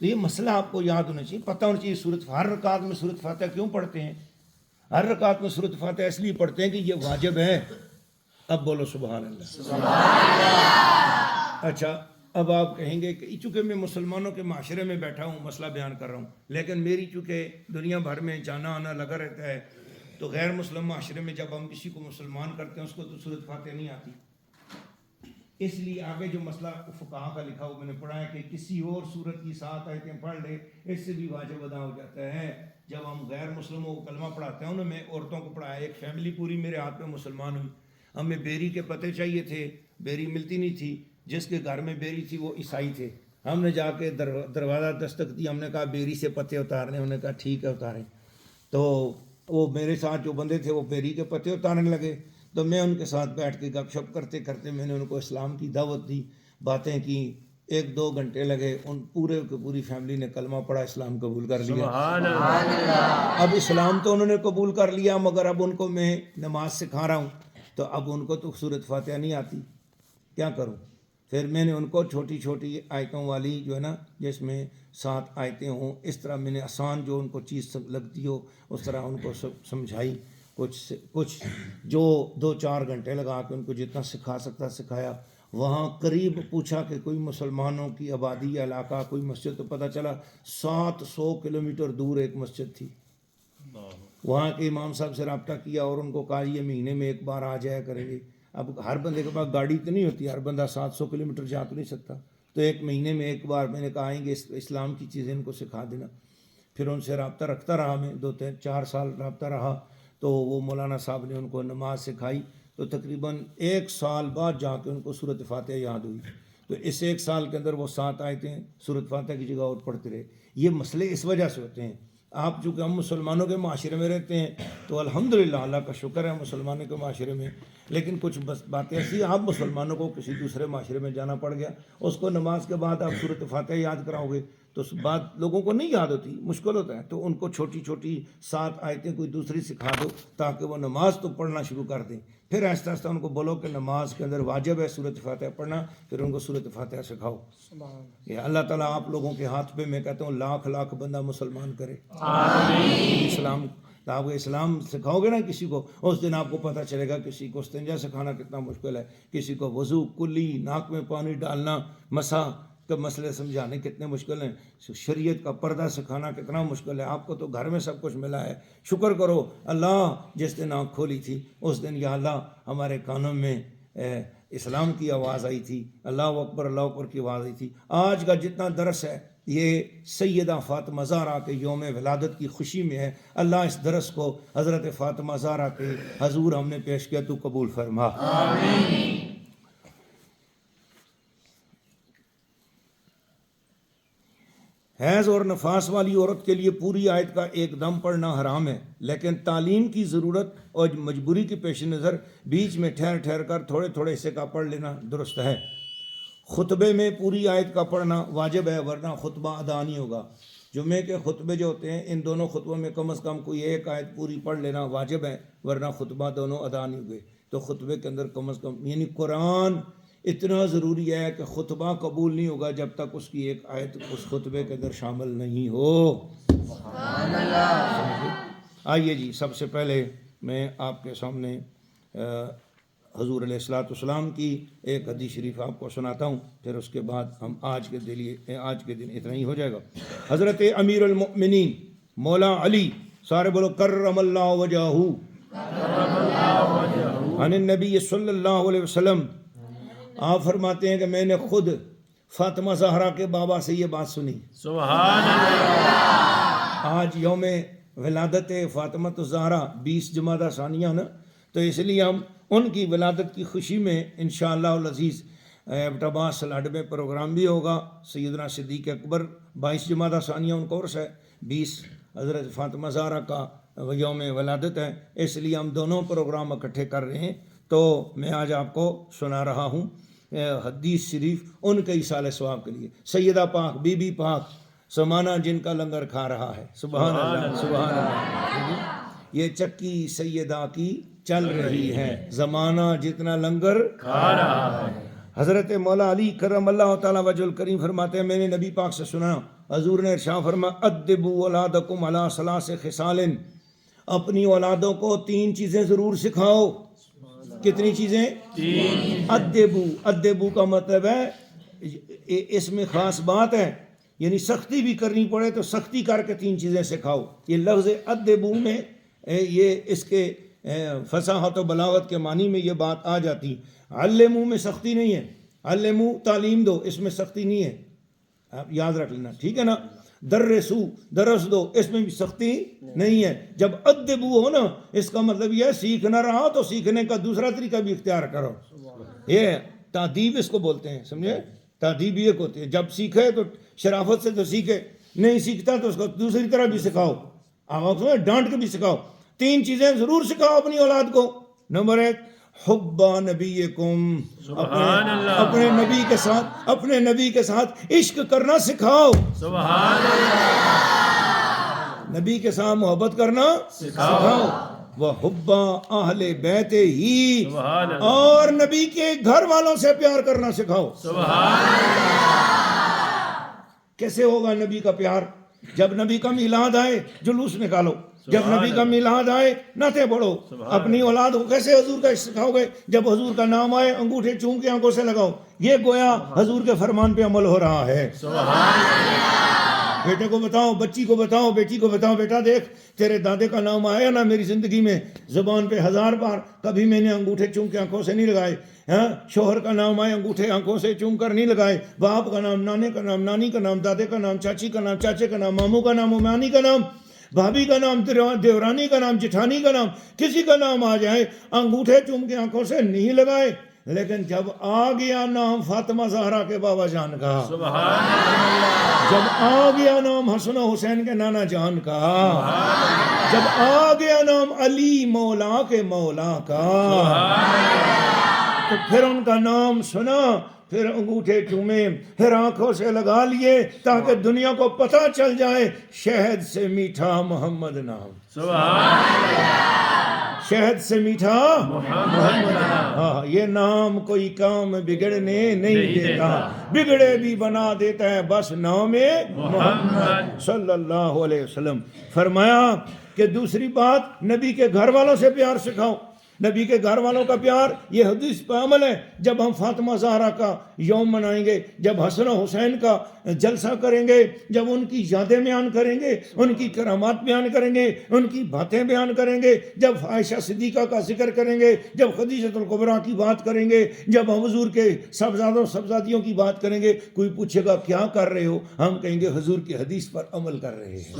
تو یہ مسئلہ آپ کو یاد ہونا چاہیے، پتہ ہونا چاہیے سورۃ ہر رکعت میں سورۃ فاتحہ کیوں پڑھتے ہیں. ہر رکعت میں سورۃ فاتحہ اس لیے پڑھتے ہیں کہ یہ واجب ہے. اب بولو سبحان اللہ. اچھا اب آپ کہیں گے کہ چونکہ میں مسلمانوں کے معاشرے میں بیٹھا ہوں مسئلہ بیان کر رہا ہوں، لیکن میری چونکہ دنیا بھر میں جانا آنا لگا رہتا ہے، تو غیر مسلم معاشرے میں جب ہم کسی کو مسلمان کرتے ہیں اس کو تو سورۃ فاتحہ نہیں آتی. اس لیے آگے جو مسئلہ فقہا کا لکھا ہوا میں نے پڑھا ہے کہ کسی اور سورت کی 7 آیتیں پڑھ لے اس سے بھی واجب ادا ہو جاتا ہے. جب ہم غیر مسلموں کو کلمہ پڑھاتے ہیں، انہوں میں عورتوں کو پڑھایا، ایک فیملی پوری میرے ہاتھ میں مسلمان ہوئی. ہمیں بیری کے پتے چاہیے تھے، بیری ملتی نہیں تھی. جس کے گھر میں بیری تھی وہ عیسائی تھے. ہم نے جا کے دروازہ دستک دی، ہم نے کہا بیری سے پتے اتارنے، انہوں نے کہا ٹھیک ہے اتاریں. تو وہ میرے ساتھ جو بندے تھے وہ بیری کے پتے اتارنے لگے. تو میں ان کے ساتھ بیٹھ کے گپ شپ کرتے کرتے میں نے ان کو اسلام کی دعوت دی، باتیں کی. 1-2 گھنٹے لگے، ان پورے کی پوری فیملی نے کلمہ پڑھا، اسلام قبول کر لیا. سبحان اللہ. اب اسلام تو انہوں نے قبول کر لیا، مگر اب ان کو میں نماز سکھا رہا ہوں، تو اب ان کو تو سورۃ فاتحہ نہیں آتی، کیا کروں؟ پھر میں نے ان کو چھوٹی چھوٹی آیتوں والی جو ہے نا، جس میں 7 آیتیں ہوں، اس طرح میں نے آسان جو ان کو چیز لگتی ہو اس طرح ان کو سمجھائی. کچھ جو 2-4 گھنٹے لگا کے ان کو جتنا سکھا سکتا سکھایا. وہاں قریب پوچھا کہ کوئی مسلمانوں کی آبادی یا علاقہ کوئی مسجد، تو پتہ چلا 700 کلومیٹر دور ایک مسجد تھی. وہاں کے امام صاحب سے رابطہ کیا اور ان کو کہا یہ مہینے میں 1 بار آ جایا کریں گے. اب ہر بندے کے پاس گاڑی تو نہیں ہوتی، ہر بندہ 700 کلومیٹر جا تو نہیں سکتا. تو 1 مہینے میں 1 بار میں نے کہا آئیں گے، اسلام کی چیزیں ان کو سکھا دینا. پھر ان سے رابطہ رکھتا رہا، میں 2-4 سال رابطہ رہا. تو وہ مولانا صاحب نے ان کو نماز سکھائی. تو تقریباً 1 سال بعد جا کے ان کو سورۃ فاتحہ یاد ہوئی. تو اس 1 سال کے اندر وہ 7 آیتیں سورۃ فاتحہ کی جگہ اور پڑھتے رہے. یہ مسئلے اس وجہ سے ہوتے ہیں. آپ چونکہ ہم مسلمانوں کے معاشرے میں رہتے ہیں تو الحمدللہ اللہ کا شکر ہے مسلمانوں کے معاشرے میں، لیکن کچھ باتیں ایسی آپ مسلمانوں کو کسی دوسرے معاشرے میں جانا پڑ گیا، اس کو نماز کے بعد آپ سورۃ فاتحہ یاد کراؤ گے تو بات لوگوں کو نہیں یاد ہوتی، مشکل ہوتا ہے. تو ان کو چھوٹی چھوٹی 7 آیتیں کوئی دوسری سکھا دو تاکہ وہ نماز تو پڑھنا شروع کر دیں. پھر آہستہ آہستہ ان کو بولو کہ نماز کے اندر واجب ہے سورۃ فاتحہ پڑھنا، پھر ان کو سورۃ فاتحہ سکھاؤ. یہ اللہ تعالیٰ آپ لوگوں کے ہاتھ پہ، میں کہتا ہوں لاکھ بندہ مسلمان کرے. آمین. آپ اسلام سکھاؤ گے نا کسی کو، اس دن آپ کو پتہ چلے گا کسی کو استنجا سکھانا کتنا مشکل ہے، کسی کو وضو، کلی، ناک میں پانی ڈالنا، مسح کے مسئلے سمجھانے کتنے مشکل ہیں، شریعت کا پردہ سکھانا کتنا مشکل ہے. آپ کو تو گھر میں سب کچھ ملا ہے. شکر کرو اللہ جس دن آنکھ کھولی تھی اس دن یا اللہ ہمارے کانوں میں اسلام کی آواز آئی تھی، اللہ اکبر کی آواز آئی تھی. آج کا جتنا درس ہے یہ سیدہ فاطمہ زہرا کے یوم ولادت کی خوشی میں ہے. اللہ اس درس کو حضرت فاطمہ زہرا کے حضور ہم نے پیش کیا، تو قبول فرما. آمین. حیض اور نفاس والی عورت کے لیے پوری آیت کا ایک دم پڑھنا حرام ہے، لیکن تعلیم کی ضرورت اور مجبوری کے پیش نظر بیچ میں ٹھہر کر تھوڑے حصے کا پڑھ لینا درست ہے. خطبے میں پوری آیت کا پڑھنا واجب ہے، ورنہ خطبہ ادا نہیں ہوگا. جمعے کے خطبے جو ہوتے ہیں ان دونوں خطبوں میں کم از کم کوئی ایک آیت پوری پڑھ لینا واجب ہے، ورنہ خطبہ دونوں ادا نہیں ہوئے. تو خطبے کے اندر کم از کم، یعنی قرآن اتنا ضروری ہے کہ خطبہ قبول نہیں ہوگا جب تک اس کی ایک آیت اس خطبے کے اندر شامل نہیں ہو. سبحان اللہ. آئیے جی، سب سے پہلے میں آپ کے سامنے حضور علیہ الصلوۃ والسلام کی ایک حدیث شریف آپ کو سناتا ہوں، پھر اس کے بعد ہم آج کے دن اتنا ہی ہو جائے گا. حضرت امیر المؤمنین مولا علی، سارے بولو کرم اللہ وجہہ، عن النبی صلی اللہ علیہ وسلم، آپ فرماتے ہیں کہ میں نے خود فاطمہ زہرا کے بابا سے یہ بات سنی. سبحان اللہ. آج یوم ولادت فاطمہ الزہرا 20 جمادی ثانیہ نا، تو اس لیے ہم ان کی ولادت کی خوشی میں انشاءاللہ العزیز ایبٹ سلاڈ میں پروگرام بھی ہوگا. سیدنا صدیق اکبر 22 جمادی ثانیہ ان کو عرس ہے، 20 حضرت فاطمہ زہرا کا یوم ولادت ہے، اس لیے ہم دونوں پروگرام اکٹھے کر رہے ہیں. تو میں آج آپ کو سنا رہا ہوں حدیث شریف ان کے ایصال ثواب کے لیے. سیدہ پاک بی بی پاک زمانہ جن کا لنگر کھا رہا ہے، سبحان اللہ سبحان اللہ. یہ چکی سیدہ کی چل رہی ہے، زمانہ جتنا لنگر کھا رہا ہے. حضرت مولا علی کرم اللہ تعالیٰ وجہ الکریم فرماتے ہیں میں نے نبی پاک سے سنا، حضور نے ارشاد فرمایا ادبوا اولادکم علی ثلاث خصال، اپنی اولادوں کو 3 چیزیں ضرور سکھاؤ. کتنی چیزیں؟ 3. ادبو کا مطلب ہے اس میں خاص بات ہے، یعنی سختی بھی کرنی پڑے تو سختی کر کے 3 چیزیں سکھاؤ. یہ لفظ ادبو میں یہ اس کے فصاحت و بلاغت کے معنی میں یہ بات آ جاتی. علمو میں سختی نہیں ہے، علمو تعلیم دو، اس میں سختی نہیں ہے، آپ یاد رکھ لینا، ٹھیک ہے نا. درسو درس دو، اس میں بھی سختی نہیں ہے. جب ادبو ہو نا اس کا مطلب یہ ہے سیکھ نہ رہا تو سیکھنے کا دوسرا طریقہ بھی اختیار کرو. یہ تادیب اس کو بولتے ہیں، سمجھے؟ تادیب یہ ہوتی ہے جب سیکھے تو شرافت سے تو سیکھے، نہیں سیکھتا تو اس کو دوسری طرح بھی سکھاؤ، ڈانٹ کے بھی سکھاؤ. 3 چیزیں ضرور سکھاؤ اپنی اولاد کو. نمبر 1 حب نبیکم، اپنے نبی کے ساتھ عشق کرنا سکھاؤ. سبحان اللہ. نبی کے ساتھ محبت کرنا سکھاؤ. وحب اہل بیت ہی، اور نبی کے گھر والوں سے پیار کرنا سکھاؤ. سبحان اللہ. کیسے ہوگا نبی کا پیار؟ جب نبی کا میلاد آئے جلوس نکالو، جب نبی کا میلاد آئے نعتیں پڑھو. اپنی اولاد کو کیسے حضور کا سکھاؤ گے؟ جب حضور کا نام آئے انگوٹھے چوم کے آنکھوں سے لگاؤ. یہ گویا حضور کے فرمان پہ عمل ہو رہا ہے. بیٹے کو بتاؤ، بچی کو بتاؤ، بیٹی کو بتاؤ، بیٹا دیکھ تیرے دادے کا نام آیا نا میری زندگی میں، زبان پہ 1000 بار، کبھی میں نے انگوٹھے چوم کے آنکھوں سے نہیں لگائے. شوہر کا نام آئے انگوٹھے آنکھوں سے چوم کر نہیں لگائے. باپ کا نام، نانے کا نام، نانی کا نام، دادے کا نام، چاچی کا نام، چاچے کا نام، ماموں کا نام، مامانی کا نام، بھابھی کا نام، دیورانی کا نام، جٹھانی کا نام، کسی کا نام آ جائے انگوٹھے چوم کے آنکھوں سے نہیں لگائے. لیکن جب آ گیا نام فاطمہ زہرا کے بابا جان کا، جب آ گیا نام حسن و حسین کے نانا جان کا، جب آ گیا نام علی مولا کے مولا کا، تو پھر ان کا نام سنا، پھر انگوٹھے چومے، پھر آنکھوں سے لگا لیے تاکہ دنیا کو پتہ چل جائے شہد سے میٹھا محمد نام. شہد سے میٹھا محمد نام. یہ نام کوئی کام بگڑنے نہیں دیتا، بگڑے بھی بنا دیتا ہے بس نام محمد صلی اللہ علیہ وسلم. فرمایا کہ دوسری بات نبی کے گھر والوں سے پیار سکھاؤ. نبی کے گھر والوں کا پیار یہ حدیث پہ عمل ہے. جب ہم فاطمہ زہرا کا یوم منائیں گے، جب حسن و حسین کا جلسہ کریں گے، جب ان کی یادیں بیان کریں گے، ان کی کرامات بیان کریں گے، ان کی باتیں بیان کریں گے، جب عائشہ صدیقہ کا ذکر کریں گے، جب خدیجہ الکبریٰ کی بات کریں گے، جب ہم حضور کے صاحبزادوں صاحبزادیوں کی بات کریں گے، کوئی پوچھے گا کیا کر رہے ہو، ہم کہیں گے حضور کی حدیث پر عمل کر رہے ہیں.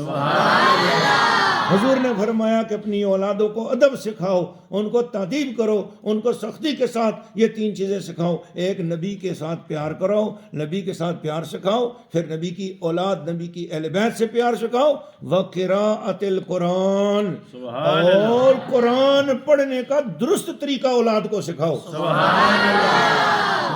حضور نے فرمایا کہ اپنی اولادوں کو ادب سکھاؤ، ان کو تادیب کرو، ان کو سختی کے ساتھ یہ 3 چیزیں سکھاؤ. ایک نبی کے ساتھ پیار کرو، نبی کے ساتھ پیار سکھاؤ. پھر نبی کی اولاد، نبی کی اہل بیت سے پیار سکھاؤ. وقراءۃ القرآن، اور قرآن پڑھنے کا درست طریقہ اولاد کو سکھاؤ.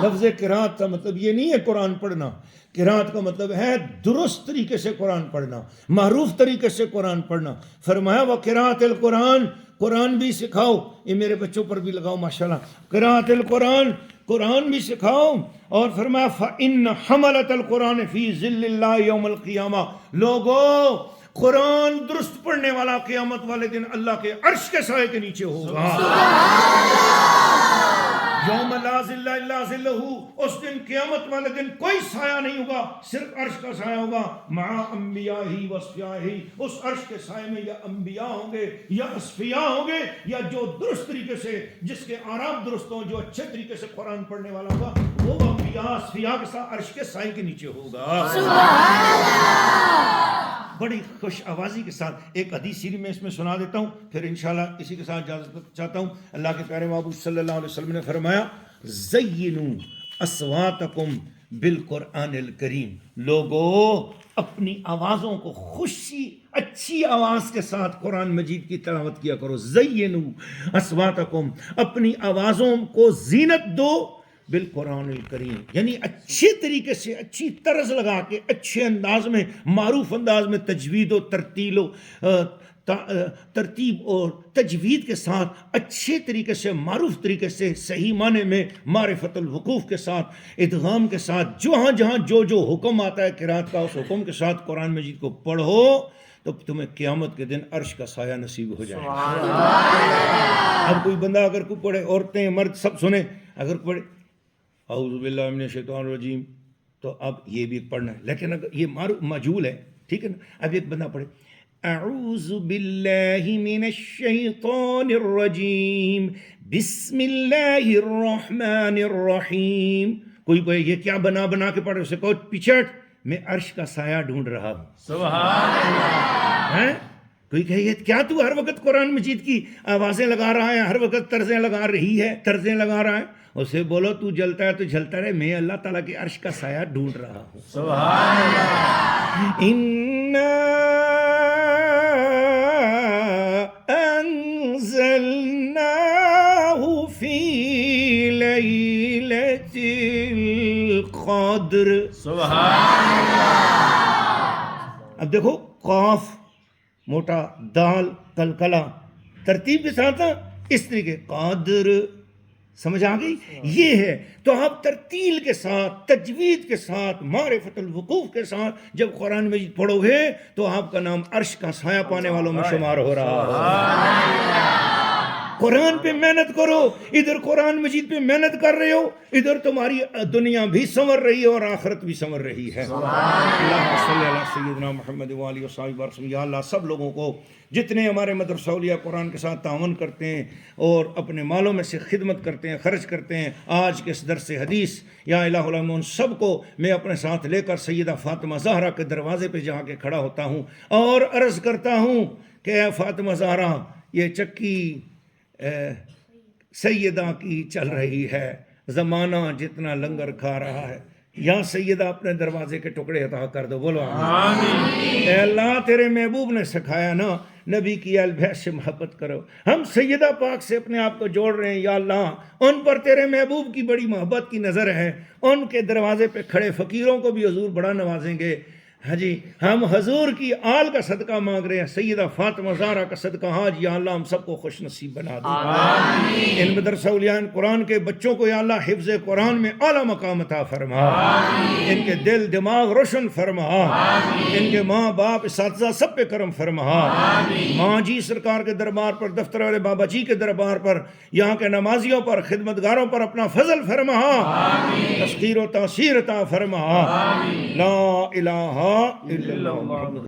لفظ قرات کا مطلب یہ نہیں ہے قرآن پڑھنا. قرات کا مطلب ہے درست طریقے سے قرآن پڑھنا، معروف طریقے سے قرآن پڑھنا. فرمایا وقراءۃ القرآن، قرآن بھی سکھاؤ. یہ میرے بچوں پر بھی لگاؤ ماشاءاللہ. قراءۃ القرآن، قرآن بھی سکھاؤ. اور فرمایا فإن حملۃ القرآن فی ظل اللہ یوم القیامہ. لوگوں قرآن درست پڑھنے والا قیامت والے دن اللہ کے عرش کے سائے کے نیچے ہوگا. یوم لا ظل الا ظلہ، اس دن قیامت والے دن کوئی سایہ نہیں ہوگا، صرف عرش کا سایہ ہوگا. مع انبیاء و اصفیاء، اس عرش کے سائے میں یا انبیاء ہوں گے یا اصفیاء ہوں گے، یا جو درست طریقے سے، جس کے آرام درست ہوں، جو اچھے طریقے سے قرآن پڑھنے والا ہوگا، وہ انبیاء اصفیاء کے ساتھ عرش کے سائے کے نیچے ہوگا. سبحان اللہ. بڑی خوش آوازی کے ساتھ ایک حدیث سیری میں اس میں سنا دیتا ہوں، پھر انشاءاللہ اسی کے ساتھ اجازت چاہتا ہوں. اللہ کے پیارے محبوب صلی اللہ علیہ وسلم نے فرمایا زینوا اصواتکم بالقرآن الکریم. لوگوں اپنی آوازوں کو خوشی اچھی آواز کے ساتھ قرآن مجید کی تلاوت کیا کرو. زینوا اصواتکم، اپنی آوازوں کو زینت دو بالقرآن الکریم، یعنی اچھے طریقے سے، اچھی طرز لگا کے، اچھے انداز میں، معروف انداز میں تجوید و ترتیل و ترتیب اور تجوید کے ساتھ، اچھے طریقے سے، معروف طریقے سے، صحیح معنی میں معرفت الوقوف کے ساتھ، ادغام کے ساتھ، جہاں جو حکم آتا ہے قرات کا، اس حکم کے ساتھ قرآن مجید کو پڑھو تو تمہیں قیامت کے دن عرش کا سایہ نصیب ہو جائے گا۔ اب کوئی بندہ اگر کوئی پڑھے، عورتیں مرد سب سنیں، اگر پڑھے اعوذ باللہ من الشیطان الرجیم، تو اب یہ بھی پڑھنا ہے، لیکن اگر یہ مجہول ہے، ٹھیک ہے نا، اب ایک بندہ پڑھے اعوذ باللہ من الشیطان الرجیم بسم اللہ الرحمن الرحیم، کوئی پڑھے یہ کیا بنا کے پڑھے، اسے کہو پیچھے ہٹ، میں عرش کا سایہ ڈھونڈ رہا ہوں۔ سبحان اللہ۔ کوئی کہے یہ کیا تو ہر وقت قرآن مجید کی آوازیں لگا رہا ہے، ہر وقت طرزیں لگا رہا ہے، اسے بولو تو جلتا ہے تو جلتا رہے، میں اللہ تعالیٰ کے عرش کا سایہ ڈھونڈ رہا ہوں۔ سبحان اللہ۔ اِنَّا أَنزَلْنَاهُ فِي لَيْلَةِ القدر۔ سبحان اللہ۔ اب دیکھو قاف موٹا، دال کلکلا، ترتیب کے ساتھ اس طریقے قادر، سمجھ آ گئی؟ یہ ہے تو آپ ترتیل کے ساتھ، تجوید کے ساتھ، معرفت الوقوف کے ساتھ جب قرآن مجید پڑھو گے تو آپ کا نام عرش کا سایہ پانے والوں میں شمار ہو رہا ہو۔ قرآن پہ محنت کرو، ادھر قرآن مجید پہ محنت کر رہے ہو، ادھر تمہاری دنیا بھی سنور رہی ہے اور آخرت بھی سنور رہی ہے۔ اللہم صلی علی سیدنا محمد وآلہ وصحبہ وسلم۔ یا اللہ سب لوگوں کو جتنے ہمارے مدرسہ اولیاء قرآن کے ساتھ تعاون کرتے ہیں اور اپنے مالوں میں سے خدمت کرتے ہیں، خرچ کرتے ہیں آج کے اس درس حدیث، یا الہ العالمین، سب کو میں اپنے ساتھ لے کر سیدہ فاطمہ زہرا کے دروازے پہ جا کے کھڑا ہوتا ہوں اور عرض کرتا ہوں کہ اے فاطمہ زہرا، یہ چکی سیدہ کی چل رہی ہے، زمانہ جتنا لنگر کھا رہا ہے، یا سیدہ اپنے دروازے کے ٹکڑے عطا کر دو، بولو آمین۔ اے اللہ تیرے محبوب نے سکھایا نا نبی کی اہل بیت سے محبت کرو، ہم سیدہ پاک سے اپنے آپ کو جوڑ رہے ہیں، یا اللہ ان پر تیرے محبوب کی بڑی محبت کی نظر ہے، ان کے دروازے پہ کھڑے فقیروں کو بھی حضور بڑا نوازیں گے۔ ہاں جی، ہم حضور کی آل کا صدقہ مانگ رہے ہیں، سیدہ فاطمہ زہرا کا صدقہ، حاج یا اللہ ہم سب کو خوش نصیب بنا دے۔ آمین۔ ان مدرسہ اولیاء قرآن کے بچوں کو یا اللہ حفظ قرآن میں اعلیٰ مقام عطا فرما، آمین۔ ان کے دل دماغ روشن فرما، آمین۔ ان کے ماں باپ اساتذہ سب پہ کرم فرما، آمین۔ ماں جی سرکار کے دربار پر، دفتر والے بابا جی کے دربار پر، یہاں کے نمازیوں پر، خدمتگاروں پر اپنا فضل فرما، آمین۔ تسخیر و تاثیر عطا فرما، آمین۔ لا الہ الا اللہ۔